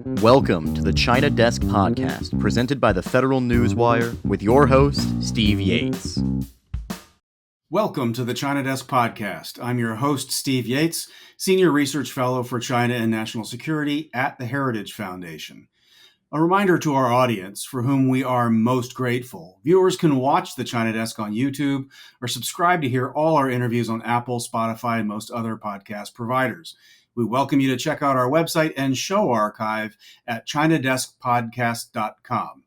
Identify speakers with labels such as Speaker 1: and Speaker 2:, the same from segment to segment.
Speaker 1: Welcome to the China Desk Podcast, presented by the Federal Newswire, with your host, Steve Yates.
Speaker 2: Welcome to the China Desk Podcast. I'm your host, Steve Yates, Senior Research Fellow for China and National Security at the Heritage Foundation. A reminder to our audience, for whom we are most grateful. Viewers can watch the China Desk on YouTube or subscribe to hear all our interviews on Apple, Spotify, and most other podcast providers. We welcome you to check out our website and show archive at chinadeskpodcast.com.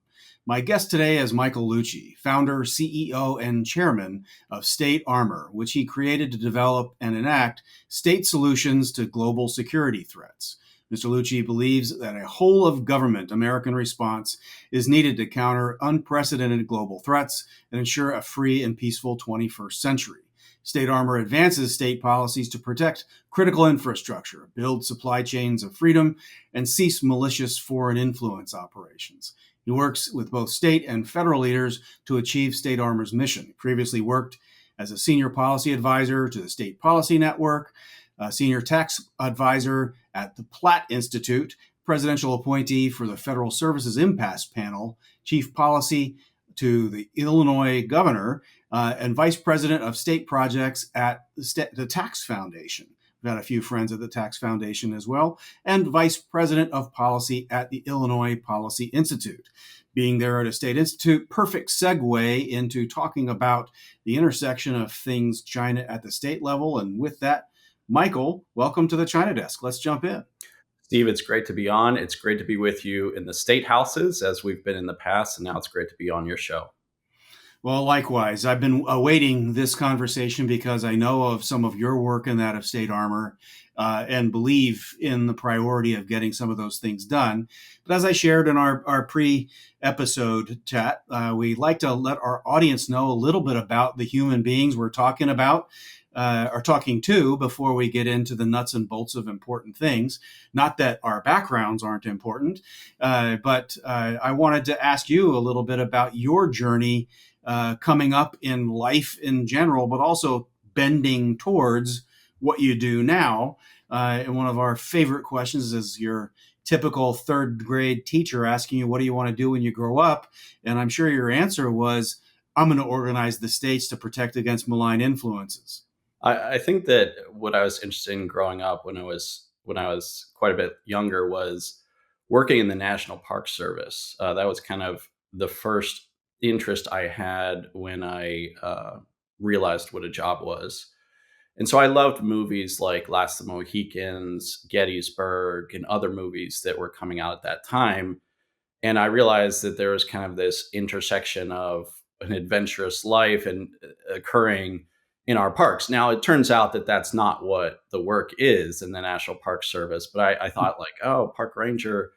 Speaker 2: My guest today is Michael Lucci, founder, CEO, and chairman of State Armor, which he created to develop and enact state solutions to global security threats. Mr. Lucci believes that a whole-of-government American response is needed to counter unprecedented global threats and ensure a free and peaceful 21st century. State Armor advances state policies to protect critical infrastructure, build supply chains of freedom, and cease malicious foreign influence operations. He works with both state and federal leaders to achieve State Armor's mission. He previously worked as a senior policy advisor to the State Policy Network, a senior tax advisor at the Platt Institute, presidential appointee for the Federal Services Impasse Panel, chief policy to the Illinois governor, and vice president of state projects at the Tax Foundation. We've got a few friends at the Tax Foundation as well, and vice president of policy at the Illinois Policy Institute. Being there at a state institute, perfect segue into talking about the intersection of things China at the state level. And with that, Michael, welcome to the China Desk. Let's jump in.
Speaker 3: Steve, it's great to be on. It's great to be with you in the state houses as we've been in the past, and now it's great to be on your show.
Speaker 2: Well, likewise, I've been awaiting this conversation because I know of some of your work and that of State Armor and believe in the priority of getting some of those things done. But as I shared in our pre-episode chat, we like to let our audience know a little bit about the human beings we're talking about. Are talking to before we get into the nuts and bolts of important things. Not that our backgrounds aren't important, but I wanted to ask you a little bit about your journey coming up in life in general, but also bending towards what you do now. And one of our favorite questions is your typical third grade teacher asking you, what do you want to do when you grow up? And I'm sure your answer was, I'm going to organize the states to protect against malign influences.
Speaker 3: I think that what I was interested in growing up when I was quite a bit younger was working in the National Park Service. That was kind of the first interest I had when I realized what a job was. And so I loved movies like Last of the Mohicans, Gettysburg, and other movies that were coming out at that time. And I realized that there was kind of this intersection of an adventurous life and occurring in our parks. Now, it turns out that that's not what the work is in the National Park Service, but I thought like, oh, park ranger,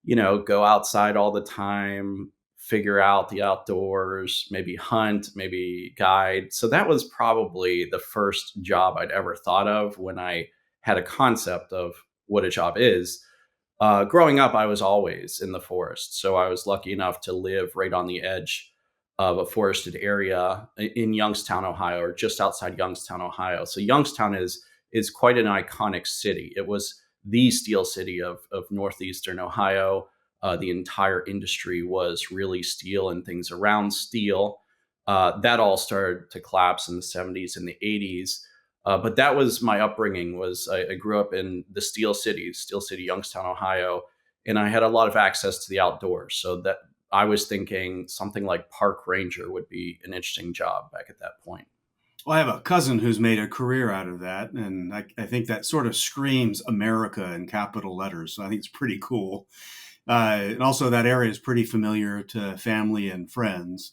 Speaker 3: go outside all the time, figure out the outdoors, maybe hunt, maybe guide. So that was probably the first job I'd ever thought of when I had a concept of what a job is. Growing up, I was always in the forest. So I was lucky enough to live right on the edge of a forested area in Youngstown, Ohio, or just outside Youngstown, Ohio. So Youngstown is quite an iconic city. It was the steel city of northeastern Ohio. The entire industry was really steel and things around steel. That all started to collapse in the 70s and the 80s. But that was my upbringing. I grew up in the Steel City, Youngstown, Ohio, and I had a lot of access to the outdoors. So that I was thinking something like park ranger would be an interesting job back at that point.
Speaker 2: Well, I have a cousin who's made a career out of that, and I think that sort of screams America in capital letters. So I think it's pretty cool. And also that area is pretty familiar to family and friends.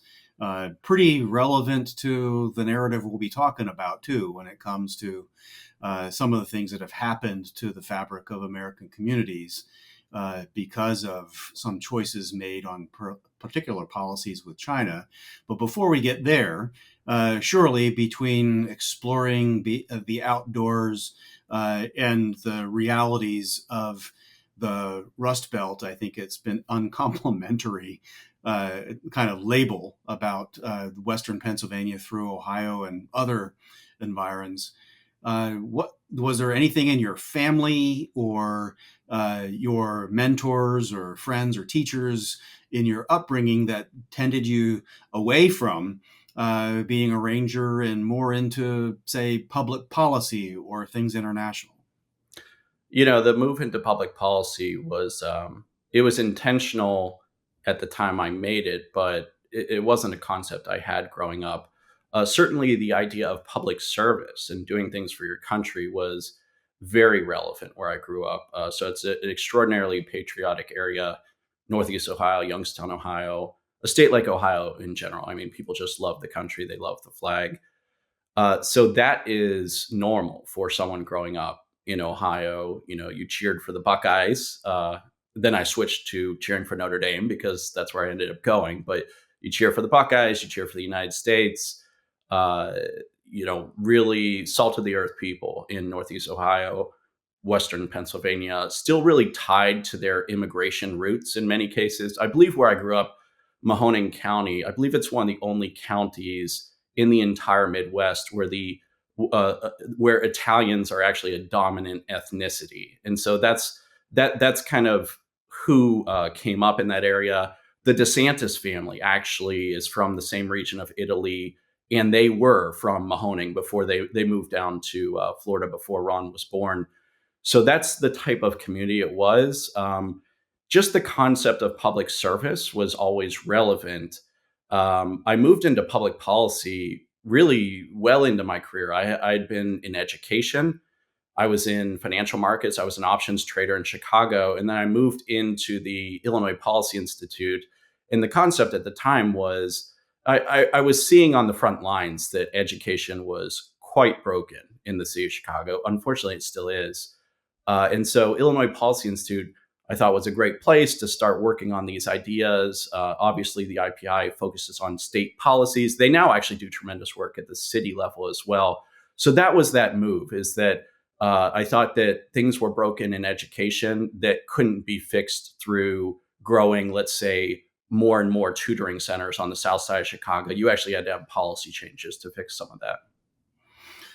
Speaker 2: Pretty relevant to the narrative we'll be talking about, too, when it comes to some of the things that have happened to the fabric of American communities. Because of some choices made on particular policies with China. But before we get there, surely between exploring the outdoors and the realities of the Rust Belt, I think it's been uncomplimentary kind of label about Western Pennsylvania through Ohio and other environs. What was there anything in your family or your mentors or friends or teachers in your upbringing that tended you away from being a ranger and more into, say, public policy or things international?
Speaker 3: The move into public policy was it was intentional at the time I made it, but it wasn't a concept I had growing up. Certainly, the idea of public service and doing things for your country was very relevant where I grew up. So it's an extraordinarily patriotic area, Northeast Ohio, Youngstown, Ohio, a state like Ohio in general. I mean, people just love the country; they love the flag. So that is normal for someone growing up in Ohio. You cheered for the Buckeyes. Then I switched to cheering for Notre Dame because that's where I ended up going. But you cheer for the Buckeyes, you cheer for the United States. Uh, really salt of the earth people in Northeast Ohio, Western Pennsylvania, still really tied to their immigration roots in many cases. I believe where I grew up, Mahoning County, I believe it's one of the only counties in the entire Midwest where Italians are actually a dominant ethnicity, and so that's kind of who came up in that area. The DeSantis family actually is from the same region of Italy, and they were from Mahoning before they moved down to Florida before Ron was born. So that's the type of community it was. Just the concept of public service was always relevant. I moved into public policy really well into my career. I'd been in education. I was in financial markets. I was an options trader in Chicago. And then I moved into the Illinois Policy Institute. And the concept at the time was I was seeing on the front lines that education was quite broken in the city of Chicago. Unfortunately, it still is. And so Illinois Policy Institute, I thought, was a great place to start working on these ideas. Obviously, the IPI focuses on state policies. They now actually do tremendous work at the city level as well. So that was that move, is that I thought that things were broken in education that couldn't be fixed through growing, let's say, more and more tutoring centers on the south side of Chicago. You actually had to have policy changes to fix some of that.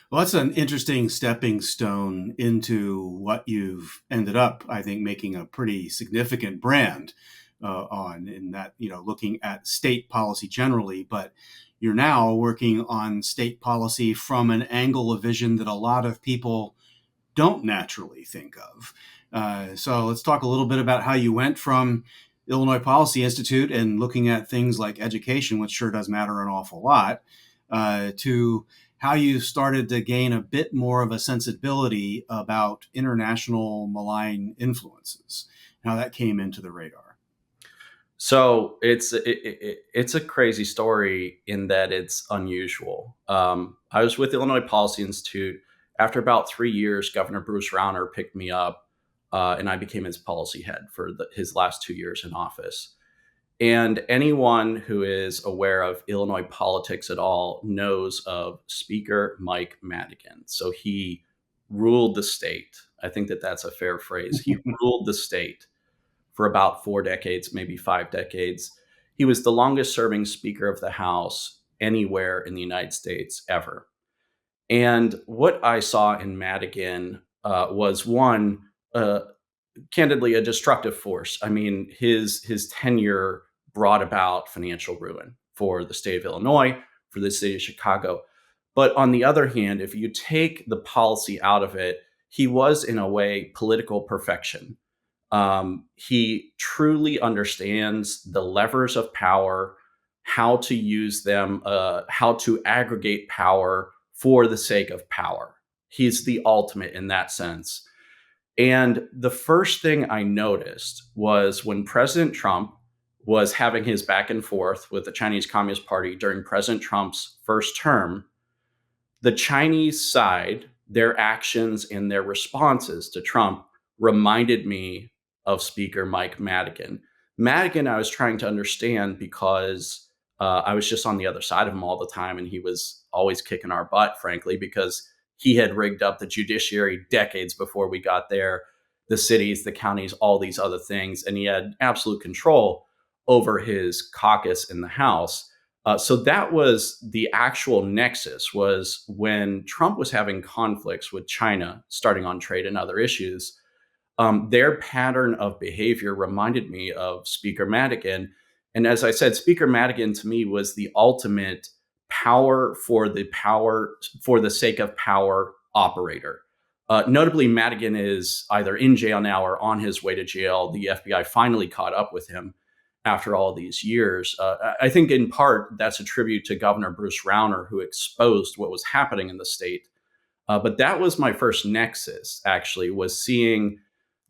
Speaker 2: Well, that's an interesting stepping stone into what you've ended up, I think, making a pretty significant brand on, in that, looking at state policy generally, but you're now working on state policy from an angle of vision that a lot of people don't naturally think of. So let's talk a little bit about how you went from Illinois Policy Institute and looking at things like education, which sure does matter an awful lot, to how you started to gain a bit more of a sensibility about international malign influences, how that came into the radar.
Speaker 3: So it's a crazy story in that it's unusual. I was with Illinois Policy Institute. After about 3 years, Governor Bruce Rauner picked me up, and I became his policy head for his last 2 years in office. And anyone who is aware of Illinois politics at all knows of Speaker Mike Madigan. So he ruled the state. I think that that's a fair phrase. He ruled the state for about 4 decades, maybe 5 decades. He was the longest serving Speaker of the House anywhere in the United States ever. And what I saw in Madigan was one, candidly, a destructive force. I mean, his tenure brought about financial ruin for the state of Illinois, for the city of Chicago. But on the other hand, if you take the policy out of it, he was in a way political perfection. He truly understands the levers of power, how to use them, how to aggregate power for the sake of power. He's the ultimate in that sense. And the first thing I noticed was when President Trump was having his back and forth with the Chinese Communist Party during President Trump's first term, the Chinese side, their actions and their responses to Trump reminded me of Speaker Mike Madigan. Madigan, I was trying to understand because I was just on the other side of him all the time, and he was always kicking our butt, frankly, because he had rigged up the judiciary decades before we got there, the cities, the counties, all these other things, and he had absolute control over his caucus in the House. So that was the actual nexus, was when Trump was having conflicts with China, starting on trade and other issues. Their pattern of behavior reminded me of Speaker Madigan. And as I said, Speaker Madigan to me was the ultimate power for the sake of power operator. Notably, Madigan is either in jail now or on his way to jail. The FBI finally caught up with him after all these years. I think in part that's a tribute to Governor Bruce Rauner, who exposed what was happening in the state. But that was my first nexus, actually, was seeing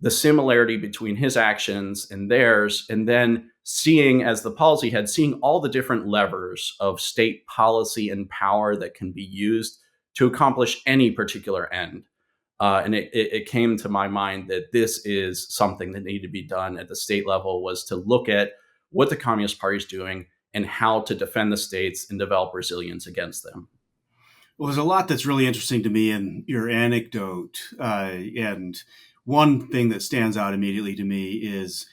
Speaker 3: the similarity between his actions and theirs, and then seeing, as the policy head, seeing all the different levers of state policy and power that can be used to accomplish any particular end. And it came to my mind that this is something that needed to be done at the state level, was to look at what the Communist Party is doing and how to defend the states and develop resilience against them.
Speaker 2: Well, there's a lot that's really interesting to me in your anecdote. And one thing that stands out immediately to me is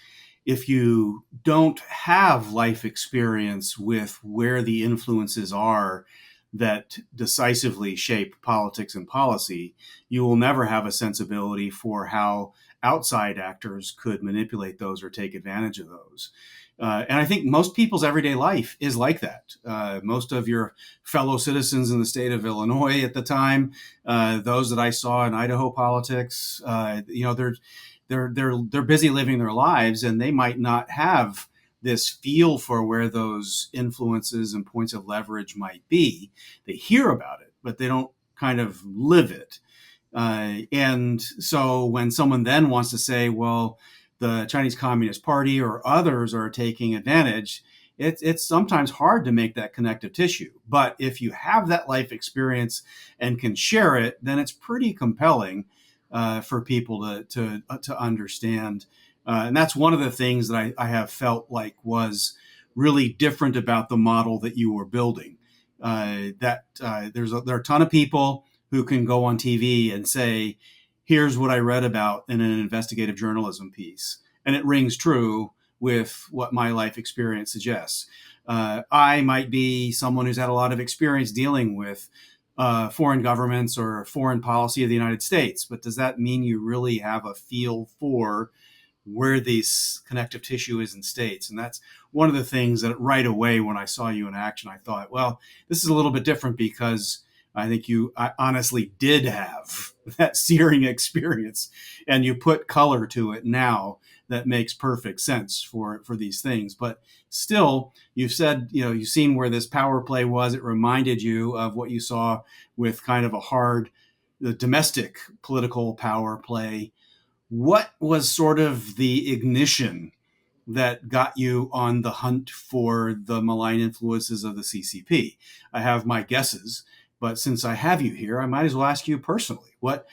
Speaker 2: if you don't have life experience with where the influences are that decisively shape politics and policy, you will never have a sensibility for how outside actors could manipulate those or take advantage of those. And I think most people's everyday life is like that. Most of your fellow citizens in the state of Illinois at the time, those that I saw in Idaho politics, they're busy living their lives, and they might not have this feel for where those influences and points of leverage might be. They hear about it, but they don't kind of live it. And so when someone then wants to say, well, the Chinese Communist Party or others are taking advantage, it's sometimes hard to make that connective tissue. But if you have that life experience and can share it, then it's pretty compelling for people to understand. And that's one of the things that I have felt like was really different about the model that you were building. There are a ton of people who can go on TV and say, here's what I read about in an investigative journalism piece. And it rings true with what my life experience suggests. I might be someone who's had a lot of experience dealing with foreign governments or foreign policy of the United States. But does that mean you really have a feel for where this connective tissue is in states? And that's one of the things that right away when I saw you in action, I thought, well, this is a little bit different because I think I honestly did have that searing experience, and you put color to it now that makes perfect sense for these things. But still, you've said, you've seen where this power play was. It reminded you of what you saw with kind of the domestic political power play. What was sort of the ignition that got you on the hunt for the malign influences of the CCP? I have my guesses, but since I have you here, I might as well ask you personally. What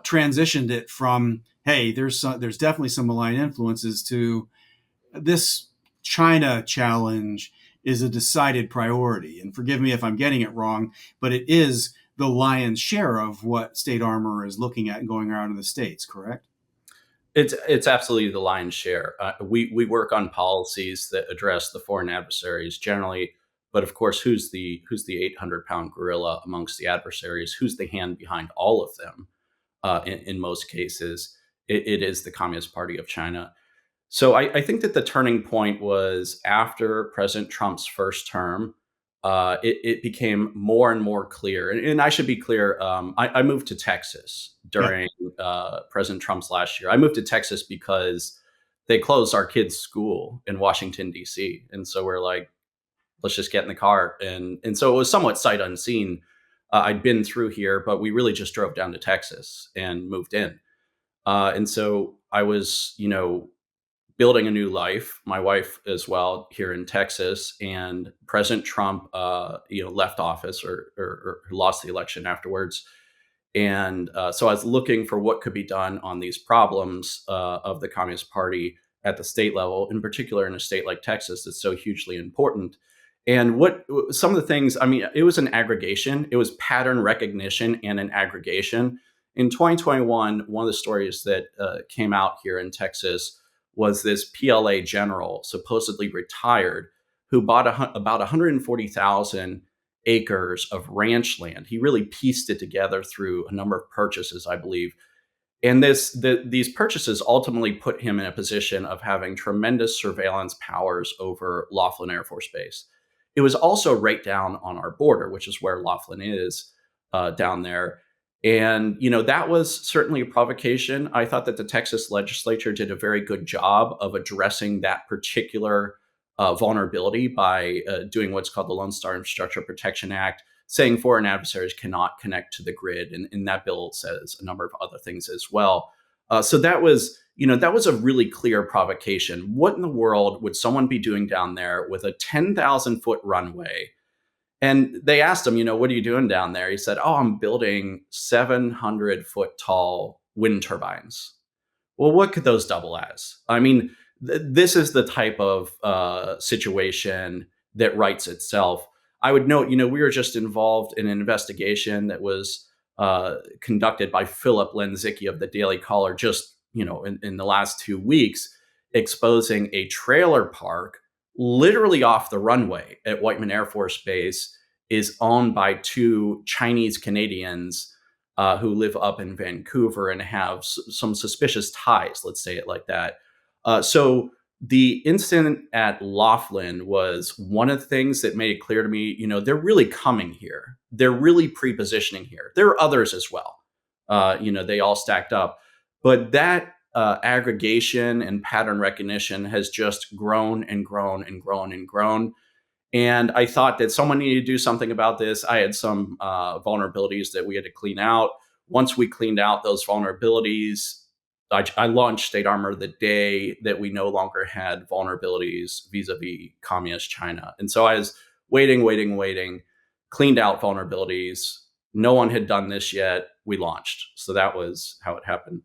Speaker 2: transitioned it from, hey, there's definitely some malign influences, to this China challenge is a decided priority? And forgive me if I'm getting it wrong, but it is the lion's share of what State Armor is looking at and going around in the States, correct?
Speaker 3: It's absolutely the lion's share. We work on policies that address the foreign adversaries generally, but of course, who's the 800-pound gorilla amongst the adversaries? Who's the hand behind all of them? In most cases, it is the Communist Party of China. So I think that the turning point was after President Trump's first term. It became more and more clear. And I should be clear, I moved to Texas during President Trump's last year. I moved to Texas because they closed our kids' school in Washington, D.C. And so we're like, let's just get in the car. And so it was somewhat sight unseen. I'd been through here, but we really just drove down to Texas and moved in. And so I was, building a new life, my wife as well, here in Texas. And President Trump, left office or lost the election afterwards. And so I was looking for what could be done on these problems of the Communist Party at the state level, in particular in a state like Texas that's so hugely important. And what some of the things, it was an aggregation, it was pattern recognition and an aggregation. In 2021, one of the stories that came out here in Texas was this PLA general, supposedly retired, who bought about 140,000 acres of ranch land. He really pieced it together through a number of purchases, I believe. And these purchases ultimately put him in a position of having tremendous surveillance powers over Laughlin Air Force Base. It was also right down on our border, which is where Laughlin is down there. And, that was certainly a provocation. I thought that the Texas legislature did a very good job of addressing that particular vulnerability by doing what's called the Lone Star Infrastructure Protection Act, saying foreign adversaries cannot connect to the grid. And that bill says a number of other things as well. So that was, that was a really clear provocation. What in the world would someone be doing down there with a 10,000 foot runway? And they asked him, what are you doing down there? He said, oh, I'm building 700-foot tall wind turbines. Well, what could those double as? I mean, this is the type of situation that writes itself. I would note, we were just involved in an investigation that was conducted by Philip Lenzicki of the Daily Caller just, in the last 2 weeks, exposing a trailer park literally off the runway at Whiteman Air Force Base is owned by two Chinese Canadians who live up in Vancouver and have some suspicious ties, let's say it like that. So the incident at Laughlin was one of the things that made it clear to me, they're really coming here. They're really pre-positioning here. There are others as well. They all stacked up. But that aggregation and pattern recognition has just grown and grown and grown and grown. And I thought that someone needed to do something about this. I had some vulnerabilities that we had to clean out. Once we cleaned out those vulnerabilities, I launched State Armor the day that we no longer had vulnerabilities vis-a-vis communist China. And so I was waiting, cleaned out vulnerabilities. No one had done this yet. We launched. So that was how it happened.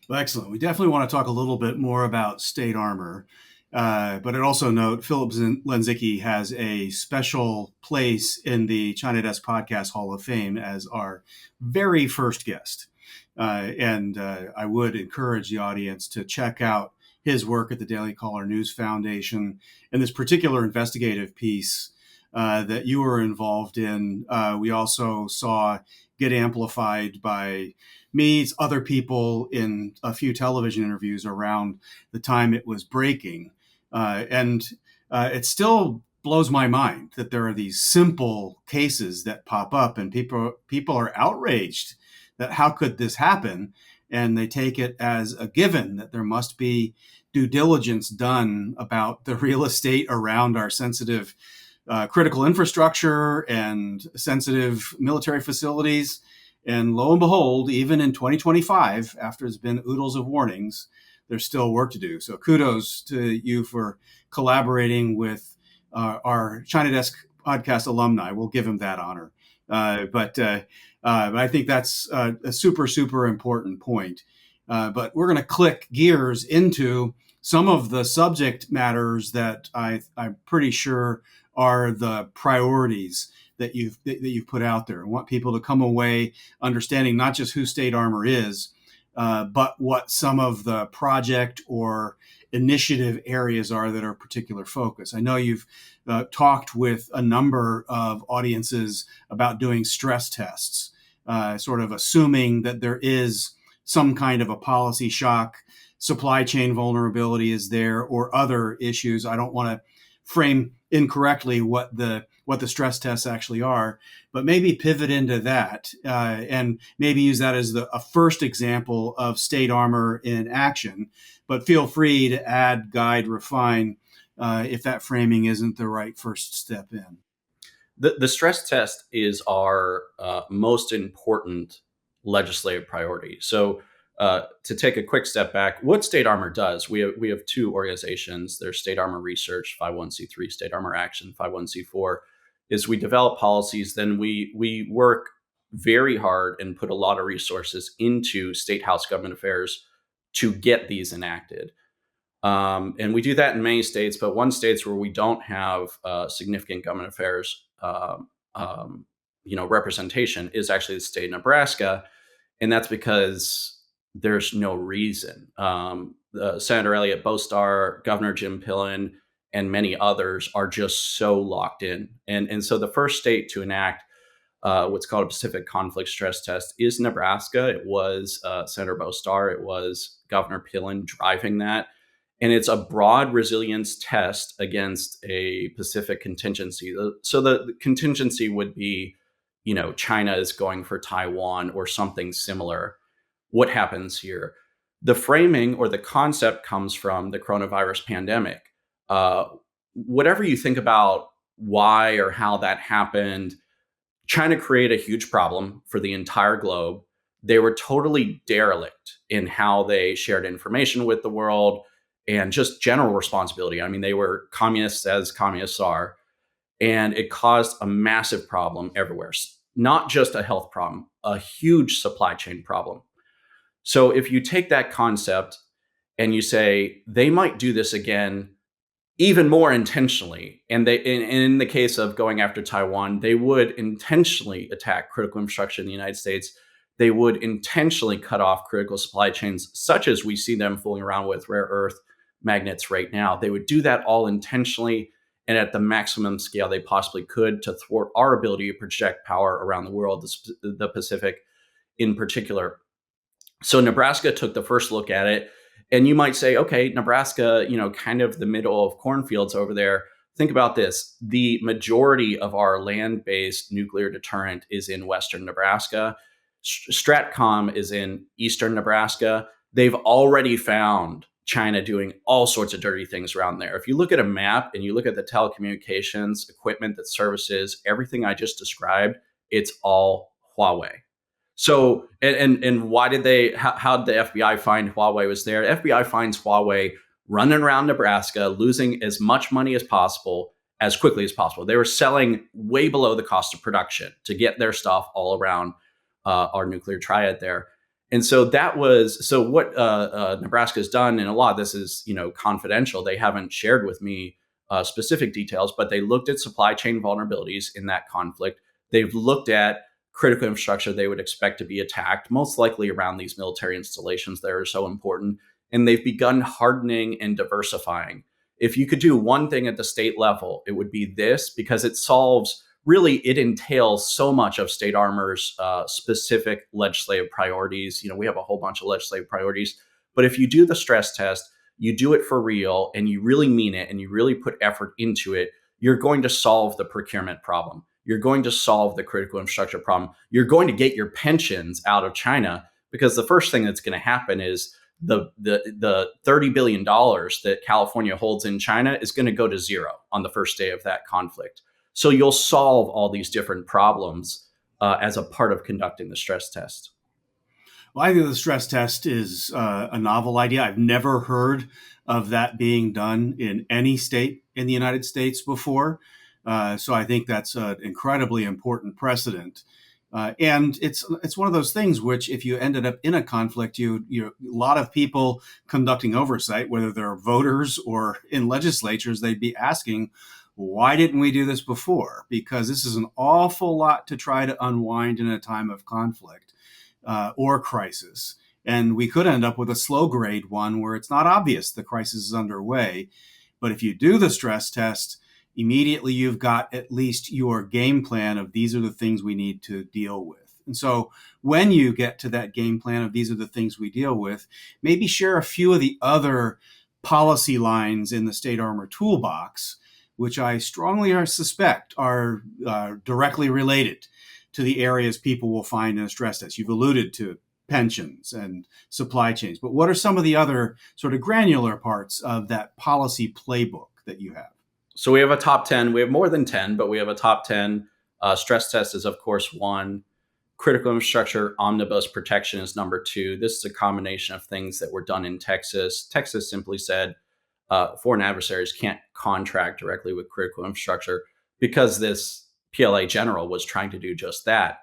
Speaker 2: Well, excellent. We definitely want to talk a little bit more about State Armor. But I'd also note Philip Lenzicki has a special place in the China Desk Podcast Hall of Fame as our very first guest. And I would encourage the audience to check out his work at the Daily Caller News Foundation and this particular investigative piece that you were involved in. We also saw get amplified by me, other people in a few television interviews around the time it was breaking. And it still blows my mind that there are these simple cases that pop up and people are outraged that how could this happen? And they take it as a given that there must be due diligence done about the real estate around our sensitive critical infrastructure and sensitive military facilities. And lo and behold, even in 2025, after there's been oodles of warnings, there's still work to do. So kudos to you for collaborating with our China Desk podcast alumni. We'll give him that honor. But I think that's a super, super important point. But we're going to click gears into some of the subject matters that I'm pretty sure are the priorities that you've put out there. I want people to come away understanding not just who State Armor is, but what some of the project or initiative areas are that are particular focus. I know you've talked with a number of audiences about doing stress tests, sort of assuming that there is some kind of a policy shock, supply chain vulnerability is there, or other issues. I don't want to frame incorrectly what the stress tests actually are, but maybe pivot into that and maybe use that as a first example of State Armor in action. But feel free to add, guide, refine if that framing isn't the right first step in.
Speaker 3: The stress test is our most important legislative priority. So to take a quick step back, what State Armor does, we have two organizations. There's State Armor Research, 501c3, State Armor Action, 501c4, is we develop policies, then we work very hard and put a lot of resources into State House government affairs to get these enacted. And we do that in many states, but one states where we don't have significant government affairs representation is actually the state of Nebraska. And that's because there's no reason. Senator Elliott Bostar, Governor Jim Pillen, and many others are just so locked in. And so the first state to enact what's called a Pacific conflict stress test is Nebraska. It was Senator Bo Starr. It was Governor Pillen driving that. And it's a broad resilience test against a Pacific contingency. So the contingency would be, China is going for Taiwan or something similar. What happens here? The framing or the concept comes from the coronavirus pandemic. Uh, Whatever you think about why or how that happened, China created a huge problem for the entire globe. They were totally derelict in how they shared information with the world and just general responsibility. I mean, they were communists as communists are, and it caused a massive problem everywhere. Not just a health problem, a huge supply chain problem. So if you take that concept and you say they might do this again even more intentionally. And in the case of going after Taiwan, they would intentionally attack critical infrastructure in the United States. They would intentionally cut off critical supply chains, such as we see them fooling around with rare earth magnets right now. They would do that all intentionally and at the maximum scale they possibly could to thwart our ability to project power around the world, the Pacific in particular. So Nebraska took the first look at it. And you might say, okay, Nebraska, kind of the middle of cornfields over there. Think about this. The majority of our land-based nuclear deterrent is in western Nebraska. Stratcom is in eastern Nebraska. They've already found China doing all sorts of dirty things around there. If you look at a map and you look at the telecommunications equipment that services everything I just described, it's all Huawei. So, and why did how did the FBI find Huawei was there? The FBI finds Huawei running around Nebraska, losing as much money as possible, as quickly as possible. They were selling way below the cost of production to get their stuff all around our nuclear triad there. And so so what Nebraska's done, and a lot of this is, confidential. They haven't shared with me specific details, but they looked at supply chain vulnerabilities in that conflict. They've looked at critical infrastructure they would expect to be attacked, most likely around these military installations that are so important. And they've begun hardening and diversifying. If you could do one thing at the state level, it would be this, because it entails so much of State Armor's specific legislative priorities. We have a whole bunch of legislative priorities. But if you do the stress test, you do it for real, and you really mean it, and you really put effort into it, you're going to solve the procurement problem. You're going to solve the critical infrastructure problem. You're going to get your pensions out of China, because the first thing that's going to happen is the $30 billion that California holds in China is going to go to zero on the first day of that conflict. So you'll solve all these different problems as a part of conducting the stress test.
Speaker 2: Well, I think the stress test is a novel idea. I've never heard of that being done in any state in the United States before. So I think that's an incredibly important precedent. And it's one of those things which, if you ended up in a conflict, a lot of people conducting oversight, whether they're voters or in legislatures, they'd be asking, why didn't we do this before? Because this is an awful lot to try to unwind in a time of conflict or crisis. And we could end up with a slow grade one where it's not obvious the crisis is underway. But if you do the stress test, immediately you've got at least your game plan of these are the things we need to deal with. And so when you get to that game plan of these are the things we deal with, maybe share a few of the other policy lines in the State Armor toolbox, which I strongly suspect are directly related to the areas people will find in a stress test. You've alluded to pensions and supply chains, but what are some of the other sort of granular parts of that policy playbook that you have?
Speaker 3: So we have a top 10. We have more than 10, but we have a top 10. Stress test is, of course, one. Critical infrastructure omnibus protection is number two. This is a combination of things that were done in Texas. Texas simply said foreign adversaries can't contract directly with critical infrastructure because this PLA general was trying to do just that.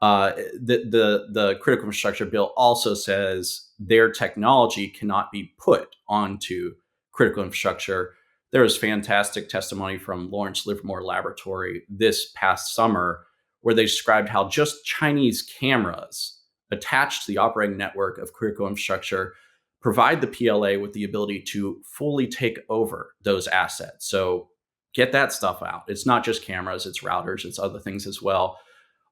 Speaker 3: The critical infrastructure bill also says their technology cannot be put onto critical infrastructure. There was fantastic testimony from Lawrence Livermore Laboratory this past summer where they described how just Chinese cameras attached to the operating network of critical infrastructure provide the PLA with the ability to fully take over those assets. So get that stuff out. It's not just cameras, it's routers, it's other things as well.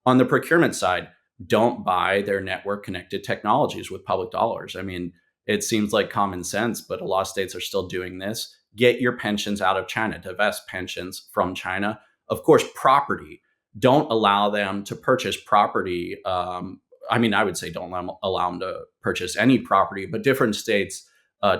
Speaker 3: On the procurement side, don't buy their network connected technologies with public dollars. I mean, it seems like common sense, but a lot of states are still doing this. Get your pensions out of China, divest pensions from China. Of course, property. Don't allow them to purchase property. I would say don't allow them to purchase any property, but different states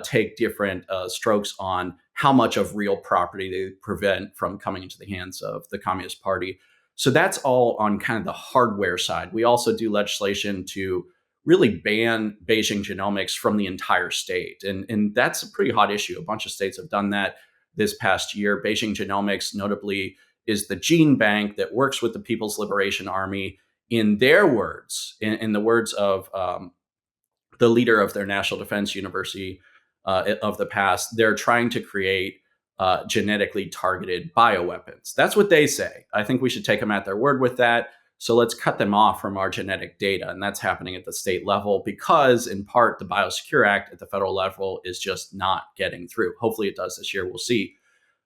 Speaker 3: take different strokes on how much of real property they prevent from coming into the hands of the Communist Party. So that's all on kind of the hardware side. We also do legislation to really ban Beijing genomics from the entire state. And that's a pretty hot issue. A bunch of states have done that this past year. Beijing genomics, notably, is the gene bank that works with the People's Liberation Army. In their words, in the words of the leader of their National Defense University of the past, they're trying to create genetically targeted bioweapons. That's what they say. I think we should take them at their word with that. So let's cut them off from our genetic data. And that's happening at the state level because, in part, the Biosecure Act at the federal level is just not getting through. Hopefully it does this year. We'll see.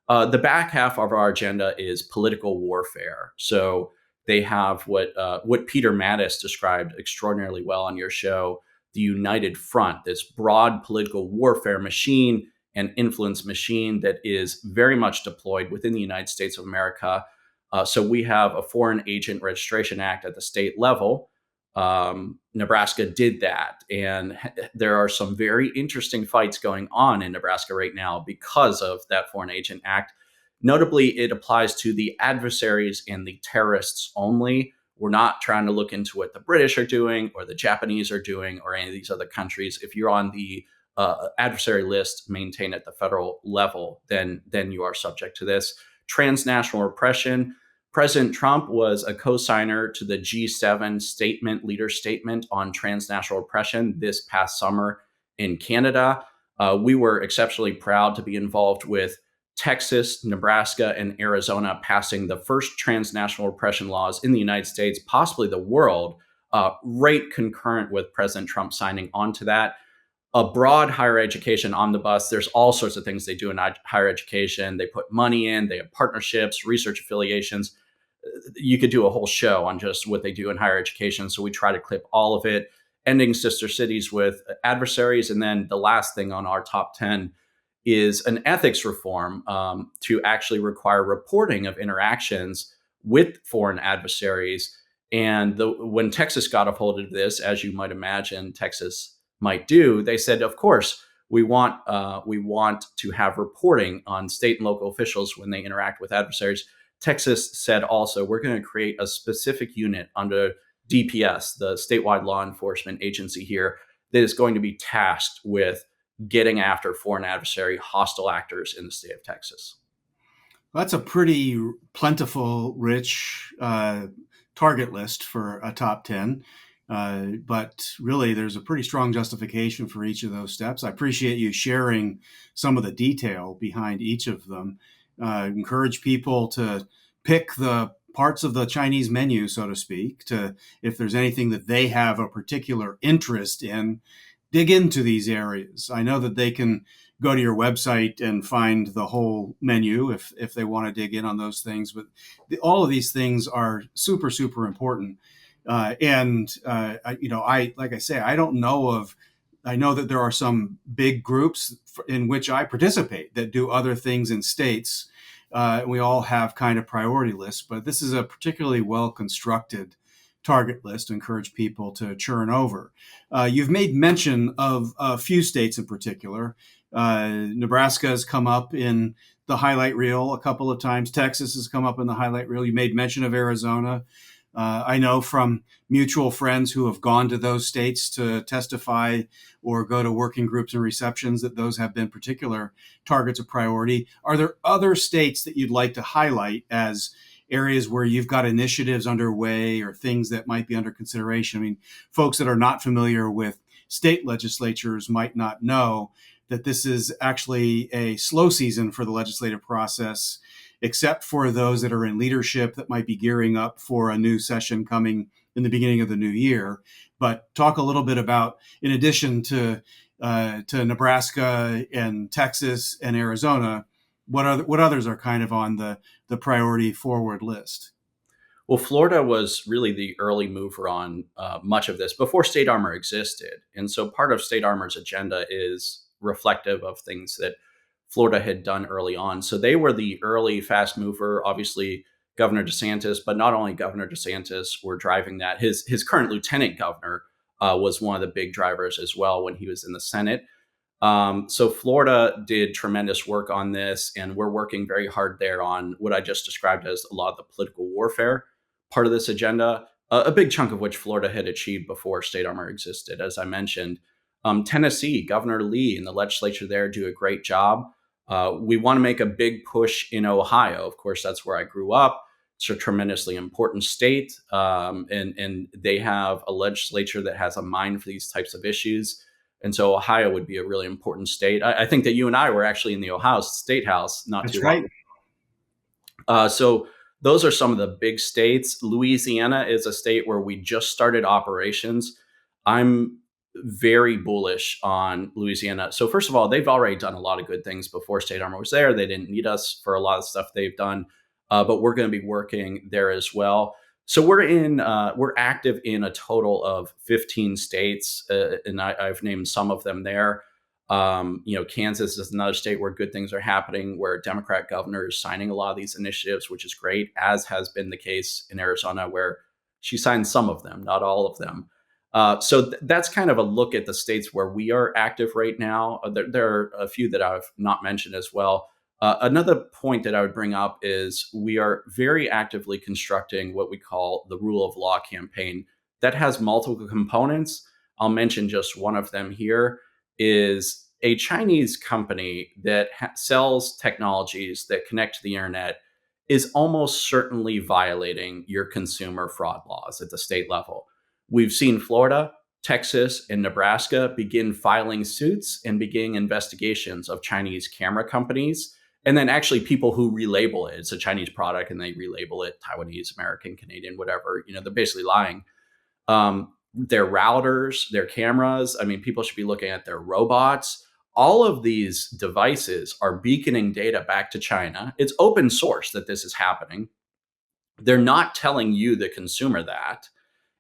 Speaker 3: The back half of our agenda is political warfare. So they have what Peter Mattis described extraordinarily well on your show, the United Front, this broad political warfare machine and influence machine that is very much deployed within the United States of America. So we have a Foreign Agent Registration Act at the state level. Nebraska did that. And there are some very interesting fights going on in Nebraska right now because of that Foreign Agent Act. Notably, it applies to the adversaries and the terrorists only. We're not trying to look into what the British are doing or the Japanese are doing or any of these other countries. If you're on the adversary list maintained at the federal level, then you are subject to this. Transnational repression. President Trump was a co-signer to the G7 leader statement on transnational repression this past summer in Canada. We were exceptionally proud to be involved with Texas, Nebraska, and Arizona passing the first transnational repression laws in the United States, possibly the world, right concurrent with President Trump signing onto that. A broad higher education omnibus. There's all sorts of things they do in higher education. They put money in, they have partnerships, research affiliations. You could do a whole show on just what they do in higher education. So we try to clip all of it, ending sister cities with adversaries. And then the last thing on our top 10 is an ethics reform to actually require reporting of interactions with foreign adversaries. And when Texas got a hold of this, as you might imagine, Texas might do, they said, of course, we want to have reporting on state and local officials when they interact with adversaries. Texas said also, we're going to create a specific unit under DPS, the statewide law enforcement agency here, that is going to be tasked with getting after foreign adversary hostile actors in the state of Texas.
Speaker 2: That's a pretty plentiful, rich target list for a top 10. But really, there's a pretty strong justification for each of those steps. I appreciate you sharing some of the detail behind each of them. Encourage people to pick the parts of the Chinese menu, so to speak, to if there's anything that they have a particular interest in, dig into these areas. I know that they can go to your website and find the whole menu if they want to dig in on those things. But all of these things are super, super important. I know that there are some big groups in which I participate that do other things in states. We all have kind of priority lists, but this is a particularly well-constructed target list to encourage people to churn over. You've made mention of a few states in particular. Nebraska has come up in the highlight reel a couple of times. Texas has come up in the highlight reel. You made mention of Arizona. I know from mutual friends who have gone to those states to testify or go to working groups and receptions that those have been particular targets of priority. Are there other states that you'd like to highlight as areas where you've got initiatives underway or things that might be under consideration? I mean, folks that are not familiar with state legislatures might not know that this is actually a slow season for the legislative process, except for those that are in leadership that might be gearing up for a new session coming in the beginning of the new year. But talk a little bit about, in addition to to Nebraska and Texas and Arizona. What others are kind of on the priority forward list?
Speaker 3: Well, Florida was really the early mover on much of this before State Armor existed. And so part of State Armor's agenda is reflective of things that Florida had done early on. So they were the early fast mover. Obviously, Governor DeSantis, but not only Governor DeSantis were driving that. His current lieutenant governor was one of the big drivers as well when he was in the Senate. So Florida did tremendous work on this, and we're working very hard there on what I just described as a lot of the political warfare part of this agenda, a big chunk of which Florida had achieved before State Armor existed, as I mentioned. Tennessee, Governor Lee and the legislature there do a great job. We want to make a big push in Ohio. Of course, that's where I grew up. It's a tremendously important state, and they have a legislature that has a mind for these types of issues. And so Ohio would be a really important state. I think that you and I were actually in the Ohio State House not
Speaker 2: That's
Speaker 3: too
Speaker 2: right.
Speaker 3: long ago. So those are some of the big states. Louisiana is a state where we just started operations. I'm very bullish on Louisiana. So first of all, they've already done a lot of good things before State Armor was there. They didn't need us for a lot of stuff they've done, but we're going to be working there as well. So we're active in a total of 15 states, and I've named some of them there. Kansas is another state where good things are happening, where a Democrat governor is signing a lot of these initiatives, which is great, as has been the case in Arizona, where she signed some of them, not all of them. So that's kind of a look at the states where we are active right now. There are a few that I've not mentioned as well. Another point that I would bring up is we are very actively constructing what we call the rule of law campaign that has multiple components. I'll mention just one of them here is a Chinese company that sells technologies that connect to the internet is almost certainly violating your consumer fraud laws at the state level. We've seen Florida, Texas, and Nebraska begin filing suits and beginning investigations of Chinese camera companies. And then actually people who relabel it. It's a Chinese product and they relabel it Taiwanese, American, Canadian, whatever. They're basically lying. Their routers, their cameras. I mean, people should be looking at their robots. All of these devices are beaconing data back to China. It's open source that this is happening. They're not telling you, the consumer, that.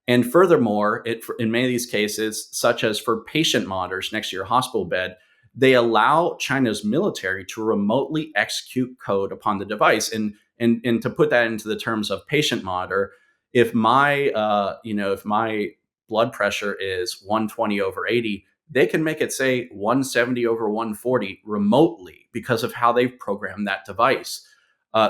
Speaker 3: And furthermore, in many of these cases, such as for patient monitors next to your hospital bed, they allow China's military to remotely execute code upon the device. And to put that into the terms of patient monitor, if my blood pressure is 120 over 80, they can make it say 170 over 140 remotely because of how they've programmed that device.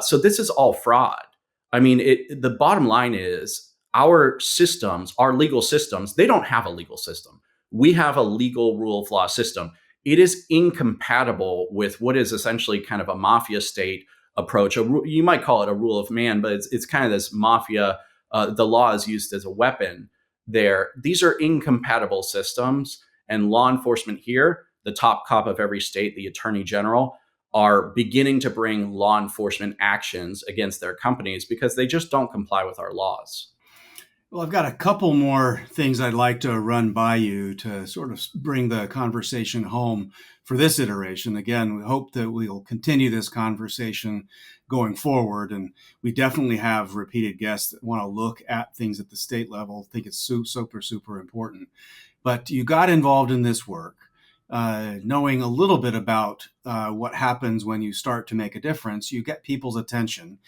Speaker 3: So this is all fraud. I mean, the bottom line is our systems, our legal systems, they don't have a legal system. We have a legal rule of law system. It is incompatible with what is essentially kind of a mafia state approach. You might call it a rule of man, but it's kind of this mafia. The law is used as a weapon there. These are incompatible systems, and law enforcement here, the top cop of every state, the attorney general, are beginning to bring law enforcement actions against their companies because they just don't comply with our laws.
Speaker 2: Well, I've got a couple more things I'd like to run by you to sort of bring the conversation home for this iteration. Again, we hope that we'll continue this conversation going forward. And we definitely have repeated guests that want to look at things at the state level. I think it's super, super important. But you got involved in this work, knowing a little bit about what happens when you start to make a difference. You get people's attention.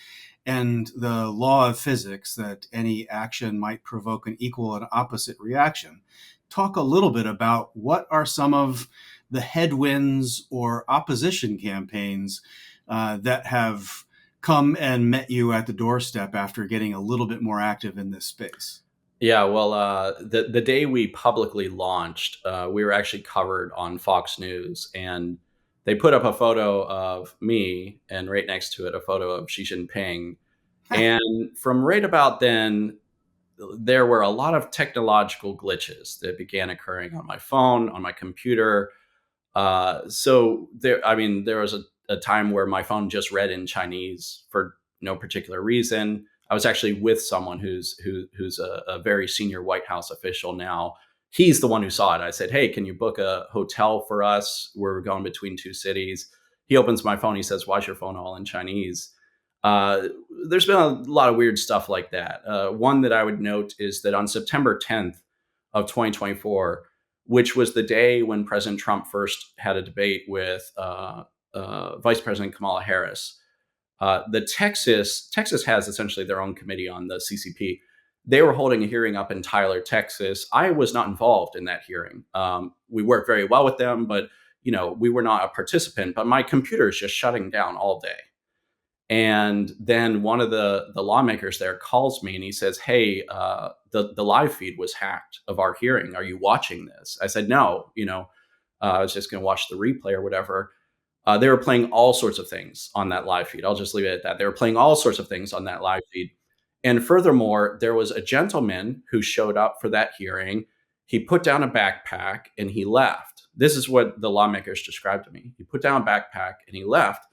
Speaker 2: And the law of physics that any action might provoke an equal and opposite reaction. Talk a little bit about what are some of the headwinds or opposition campaigns that have come and met you at the doorstep after getting a little bit more active in this space.
Speaker 3: Yeah, well, the day we publicly launched, we were actually covered on Fox News, and they put up a photo of me, and right next to it, a photo of Xi Jinping. And from right about then, there were a lot of technological glitches that began occurring on my phone, on my computer. So there was a time where my phone just read in Chinese for no particular reason. I was actually with someone who's a very senior White House official now. he's the one who saw it. I said, hey, can you book a hotel for us? We're going between two cities. He opens my phone. He says, why's your phone all in Chinese? Uh, there's been a lot of weird stuff like that. One that I would note is that on September 10th of 2024, which was the day when President Trump first had a debate with Vice President Kamala Harris, the Texas has essentially their own committee on the CCP. They were holding a hearing up in Tyler, Texas. I was not involved in that hearing. We worked very well with them, but we were not a participant. But my computer is just shutting down all day. And then one of the lawmakers there calls me and he says, hey, the live feed was hacked of our hearing. Are you watching this? I said, no, I was just going to watch the replay or whatever. They were playing all sorts of things on that live feed. I'll just leave it at that. They were playing all sorts of things on that live feed. And furthermore, there was a gentleman who showed up for that hearing. He put down a backpack and he left. This is what the lawmakers described to me. He put down a backpack and he left.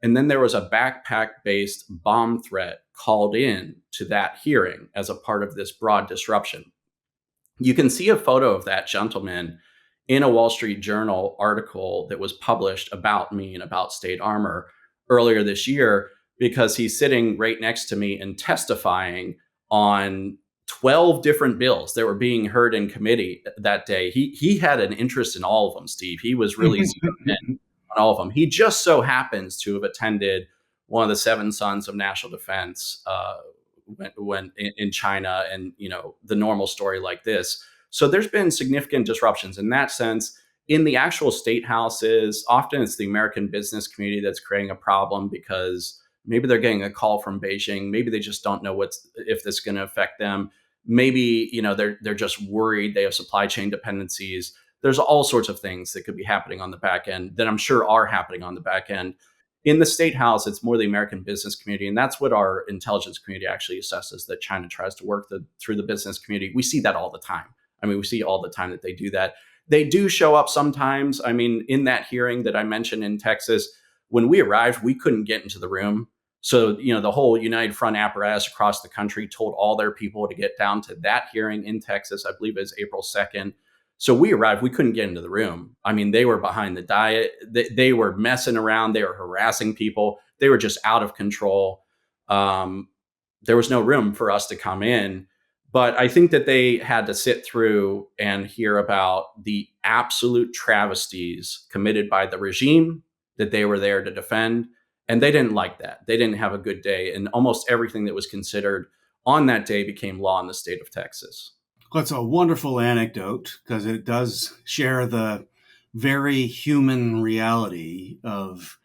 Speaker 3: And then there was a backpack-based bomb threat called in to that hearing as a part of this broad disruption. You can see a photo of that gentleman in a Wall Street Journal article that was published about me and about State Armor earlier this year, because he's sitting right next to me and testifying on 12 different bills that were being heard in committee that day. He had an interest in all of them, Steve. He was really in on all of them. He just so happens to have attended one of the 7 Sons of National Defense when in China, and the normal story like this. So there's been significant disruptions in that sense. In the actual state houses, often it's the American business community that's creating a problem, because maybe they're getting a call from Beijing. Maybe they just don't know if this is going to affect them. Maybe they're just worried. They have supply chain dependencies. There's all sorts of things that could be happening on the back end that I'm sure are happening on the back end. In the State House, it's more the American business community. And that's what our intelligence community actually assesses, that China tries to work through the business community. We see that all the time. I mean, we see all the time that they do that. They do show up sometimes. I mean, in that hearing that I mentioned in Texas, when we arrived, we couldn't get into the room. So, the whole United Front apparatus across the country told all their people to get down to that hearing in Texas. I believe it was April 2nd. So we arrived, we couldn't get into the room. I mean, they were behind the diet. They were messing around. They were harassing people. They were just out of control. There was no room for us to come in. But I think that they had to sit through and hear about the absolute travesties committed by the regime that they were there to defend. And they didn't like that. They didn't have a good day. And almost everything that was considered on that day became law in the state of Texas.
Speaker 2: Well, it's a wonderful anecdote because it does share the very human reality of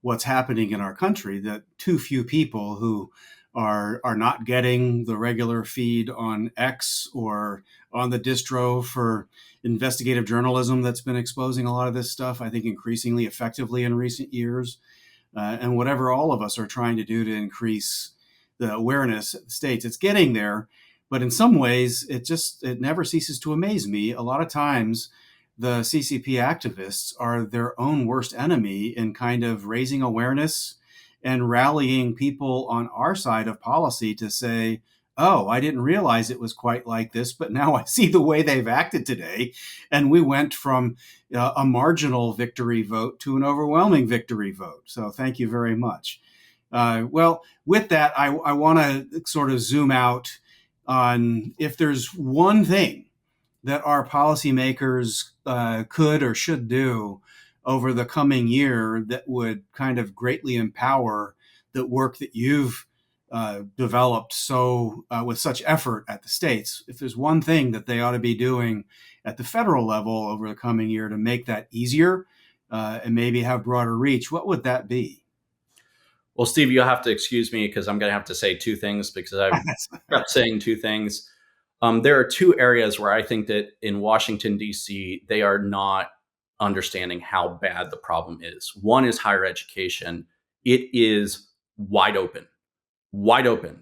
Speaker 2: what's happening in our country, that too few people who are not getting the regular feed on X or on the distro for investigative journalism that's been exposing a lot of this stuff, I think increasingly effectively in recent years. And whatever all of us are trying to do to increase the awareness at the states, it's getting there. But in some ways, it never ceases to amaze me. A lot of times, the CCP activists are their own worst enemy in kind of raising awareness and rallying people on our side of policy to say, oh, I didn't realize it was quite like this, but now I see the way they've acted today. And we went from a marginal victory vote to an overwhelming victory vote. So thank you very much. Well, with that, I want to sort of zoom out on if there's one thing that our policymakers could or should do over the coming year that would kind of greatly empower the work that you've developed with such effort at the states. If there's one thing that they ought to be doing at the federal level over the coming year to make that easier and maybe have broader reach, what would that be?
Speaker 3: Well, Steve, you'll have to excuse me because I'm going to have to say 2 things because I've kept saying 2 things. There are 2 areas where I think that in Washington, D.C., they are not understanding how bad the problem is. One is higher education. It is wide open.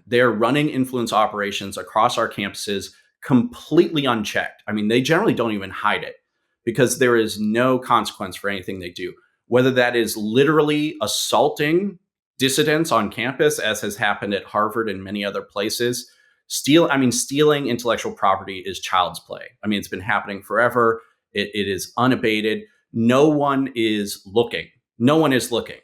Speaker 3: They're running influence operations across our campuses completely unchecked. I mean, they generally don't even hide it because there is no consequence for anything they do, whether that is literally assaulting dissidents on campus, as has happened at Harvard and many other places. Stealing intellectual property is child's play. I mean, it's been happening forever. It is unabated. No one is looking. No one is looking.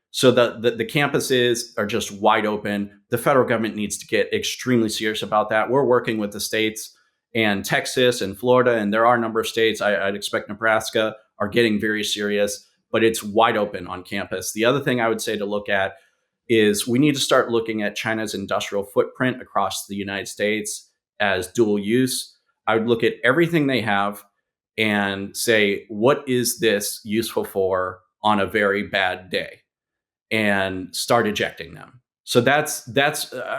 Speaker 3: So the campuses are just wide open. The federal government needs to get extremely serious about that. We're working with the states and Texas and Florida, and there are a number of states, I'd expect Nebraska, are getting very serious, but it's wide open on campus. The other thing I would say to look at is we need to start looking at China's industrial footprint across the United States as dual use. I would look at everything they have and say, what is this useful for on a very bad day? And start ejecting them. So that's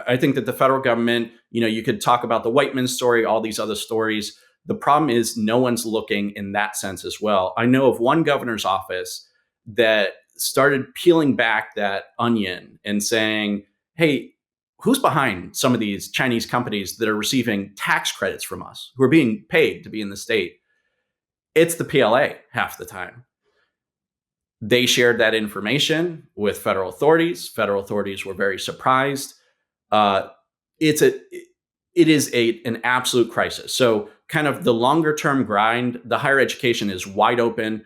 Speaker 3: I think that the federal government, you could talk about the Whiteman story, all these other stories. The problem is no one's looking in that sense as well. I know of one governor's office that started peeling back that onion and saying, hey, who's behind some of these Chinese companies that are receiving tax credits from us, who are being paid to be in the state? It's the PLA half the time. They shared that information with federal authorities. Federal authorities were very surprised. It is an absolute crisis. So kind of the longer term grind, the higher education is wide open.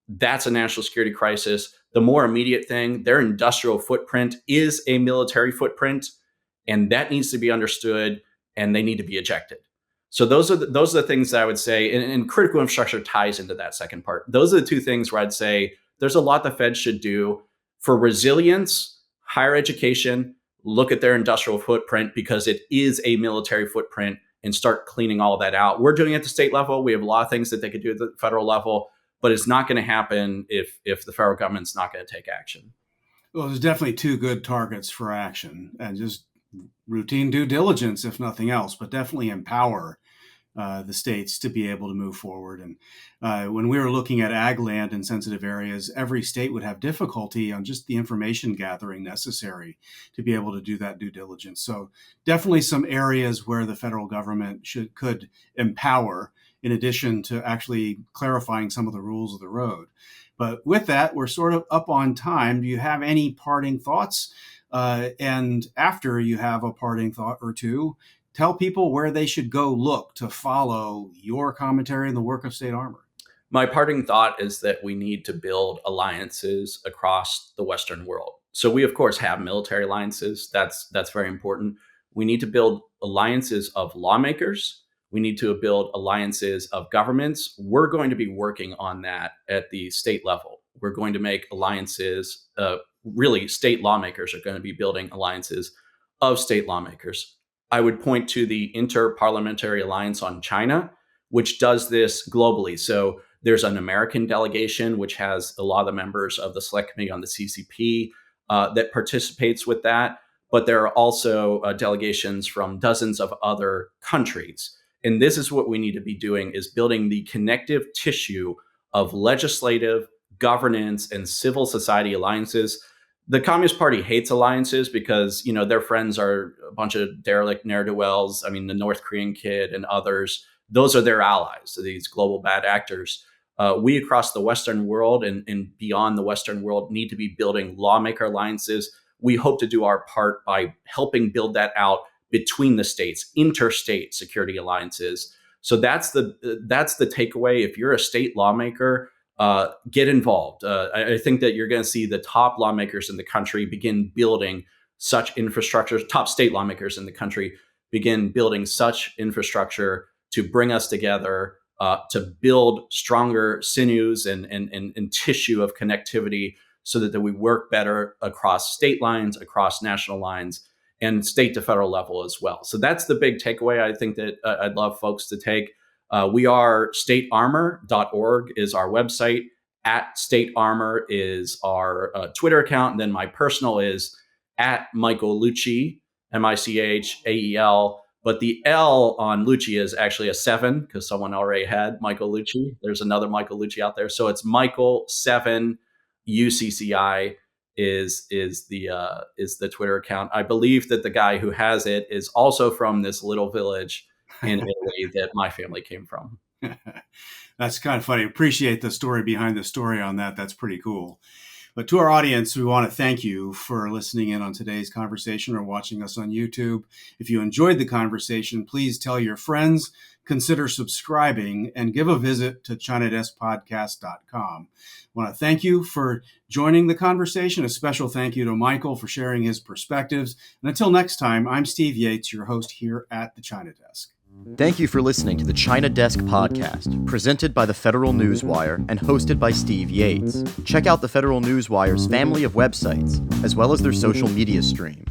Speaker 3: That's a national security crisis. The more immediate thing, their industrial footprint is a military footprint, and that needs to be understood, and they need to be ejected. So those are the things that I would say, and critical infrastructure ties into that second part. Those are the two things where I'd say there's a lot the Fed should do for resilience, higher education, look at their industrial footprint because it is a military footprint and start cleaning all that out. We're doing it at the state level. We have a lot of things that they could do at the federal level, but it's not going to happen if the federal government's not going to take action.
Speaker 2: Well, there's definitely two good targets for action, and just routine due diligence, if nothing else, but definitely empower the states to be able to move forward. And when we were looking at ag land in sensitive areas, every state would have difficulty on just the information gathering necessary to be able to do that due diligence. So definitely some areas where the federal government could empower, in addition to actually clarifying some of the rules of the road. But with that, we're sort of up on time. Do you have any parting thoughts? And after you have a parting thought or two, tell people where they should go look to follow your commentary and the work of State Armor.
Speaker 3: My parting thought is that we need to build alliances across the Western world. So we, of course, have military alliances. That's very important. We need to build alliances of lawmakers. We need to build alliances of governments. We're going to be working on that at the state level. We're going to make alliances. Really, state lawmakers are going to be building alliances of state lawmakers. I would point to the Inter-Parliamentary Alliance on China, which does this globally. So there's an American delegation, which has a lot of the members of the Select Committee on the CCP that participates with that. But there are also delegations from dozens of other countries. And this is what we need to be doing, is building the connective tissue of legislative, governance, and civil society alliances. The Communist Party hates alliances because, their friends are a bunch of derelict ne'er-do-wells. I mean, the North Korean kid and others, those are their allies, these global bad actors. We across the Western world and beyond the Western world need to be building lawmaker alliances. We hope to do our part by helping build that out between the states, interstate security alliances. So that's the takeaway. If you're a state lawmaker, get involved. I think that you're going to see the top lawmakers in the country begin building such infrastructure. Top state lawmakers in the country begin building such infrastructure to bring us together, to build stronger sinews and tissue of connectivity, so that we work better across state lines, across national lines, and state to federal level as well. So that's the big takeaway I think that I'd love folks to take. We are statearmor.org is our website. @statearmor is our Twitter account. And then my personal is @Michael Lucci, MICHAEL. But the L on Lucci is actually a 7 because someone already had Michael Lucci. There's another Michael Lucci out there. So it's Michael 7 UCCI is the Twitter account. I believe that the guy who has it is also from this little village in Italy that my family came from.
Speaker 2: That's kind of funny. Appreciate the story behind the story on that. That's pretty cool. But to our audience, we want to thank you for listening in on today's conversation or watching us on YouTube. If you enjoyed the conversation, please tell your friends, consider subscribing, and give a visit to ChinaDeskPodcast.com. I want to thank you for joining the conversation. A special thank you to Michael for sharing his perspectives. And until next time, I'm Steve Yates, your host here at the China Desk.
Speaker 1: Thank you for listening to the China Desk Podcast, presented by the Federal Newswire and hosted by Steve Yates. Check out the Federal Newswire's family of websites, as well as their social media stream.